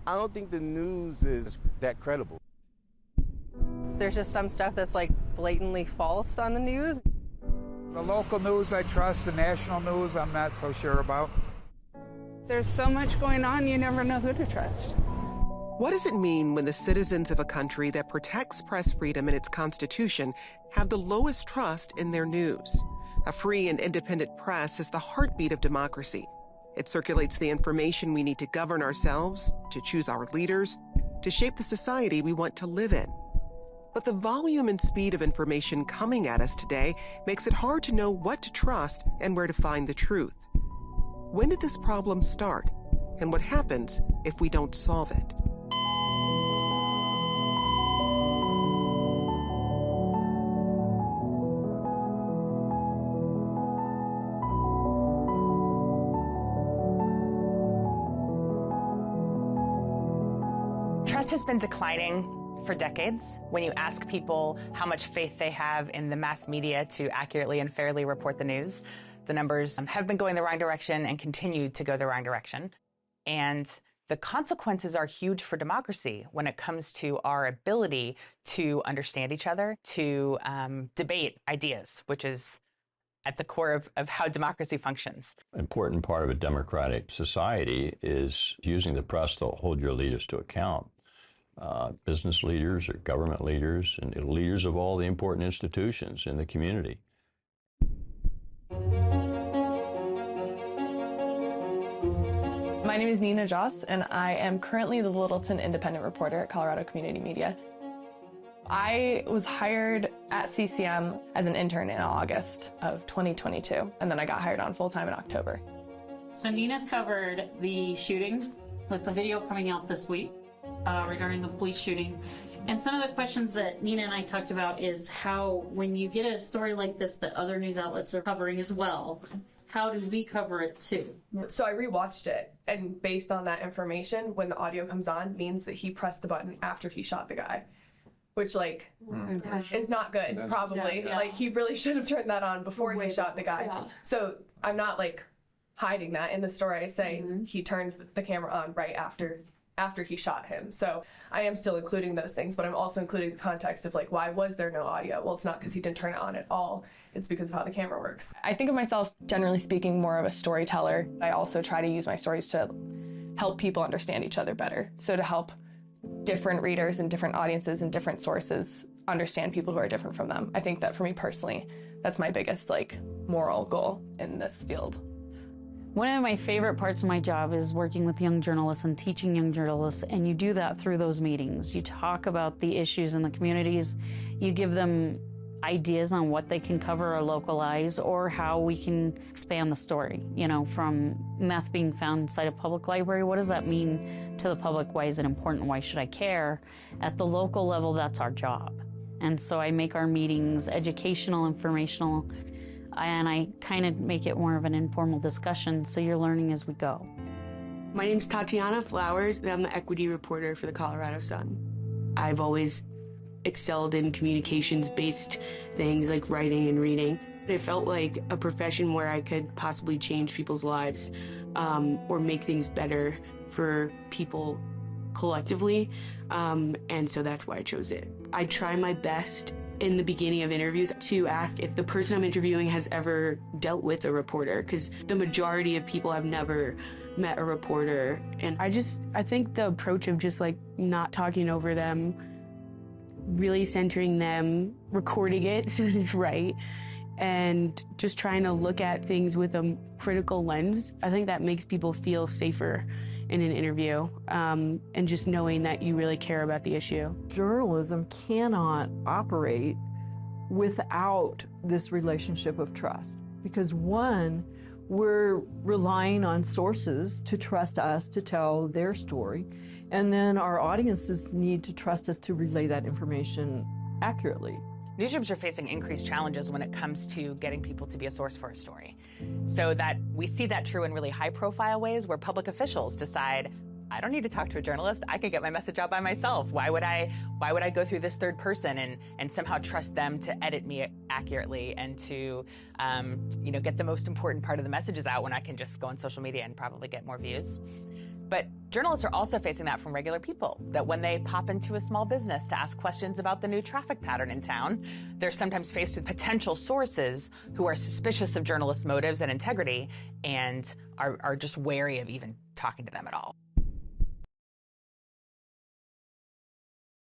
I don't think the news is that credible. There's just some stuff that's like blatantly false on the news. The local news I trust, the national news I'm not so sure about. There's so much going on, you never know who to trust. What does it mean when the citizens of a country that protects press freedom in its constitution have the lowest trust in their news? A free and independent press is the heartbeat of democracy. It circulates the information we need to govern ourselves, to choose our leaders, to shape the society we want to live in. But the volume and speed of information coming at us today makes it hard to know what to trust and where to find the truth. When did this problem start? And what happens if we don't solve it? Trust has been declining for decades. When you ask people how much faith they have in the mass media to accurately and fairly report the news, the numbers have been going the wrong direction and continue to go the wrong direction. And the consequences are huge for democracy when it comes to our ability to understand each other, to debate ideas, which is at the core of how democracy functions. An important part of a democratic society is using the press to hold your leaders to account. Business leaders or government leaders and leaders of all the important institutions in the community. My name is Nina Joss, and I am currently the Littleton Independent Reporter at Colorado Community Media. I was hired at CCM as an intern in August of 2022, and then I got hired on full-time in October. So Nina's covered the shooting, with the video coming out this week regarding the police shooting. And some of the questions that Nina and I talked about is how, when you get a story like this that other news outlets are covering as well, how do we cover it too? So I rewatched it, and based on that information, when the audio comes on, means that he pressed the button after he shot the guy, which is not good, probably. Yeah. Like, he really should have turned that on before he shot the guy. Yeah. So I'm not hiding that. In the story I say he turned the camera on right after he shot him. So I am still including those things, but I'm also including the context of why was there no audio? Well, it's not because he didn't turn it on at all. It's because of how the camera works. I think of myself, generally speaking, more of a storyteller. I also try to use my stories to help people understand each other better. So to help different readers and different audiences and different sources understand people who are different from them. I think that for me personally, that's my biggest moral goal in this field. One of my favorite parts of my job is working with young journalists and teaching young journalists, and you do that through those meetings. You talk about the issues in the communities, you give them ideas on what they can cover or localize, or how we can expand the story. From meth being found inside a public library, what does that mean to the public? Why is it important? Why should I care? At the local level, that's our job. And so I make our meetings educational, informational, and I kind of make it more of an informal discussion, so you're learning as we go. My name's Tatiana Flowers, and I'm the equity reporter for the Colorado Sun. I've always excelled in communications-based things like writing and reading. It felt like a profession where I could possibly change people's lives or make things better for people collectively, and so that's why I chose it. I try my best in the beginning of interviews to ask if the person I'm interviewing has ever dealt with a reporter, because the majority of people have never met a reporter. And I think the approach of just not talking over them, really centering them, recording it so it's right, and just trying to look at things with a critical lens, I think that makes people feel safer in an interview, and just knowing that you really care about the issue. Journalism cannot operate without this relationship of trust, because one, we're relying on sources to trust us to tell their story, and then our audiences need to trust us to relay that information accurately. Newsrooms are facing increased challenges when it comes to getting people to be a source for a story. So that we see that true in really high-profile ways where public officials decide, I don't need to talk to a journalist. I can get my message out by myself. Why would I go through this third person and somehow trust them to edit me accurately and to get the most important part of the messages out when I can just go on social media and probably get more views? But journalists are also facing that from regular people, that when they pop into a small business to ask questions about the new traffic pattern in town, they're sometimes faced with potential sources who are suspicious of journalists' motives and integrity and are just wary of even talking to them at all.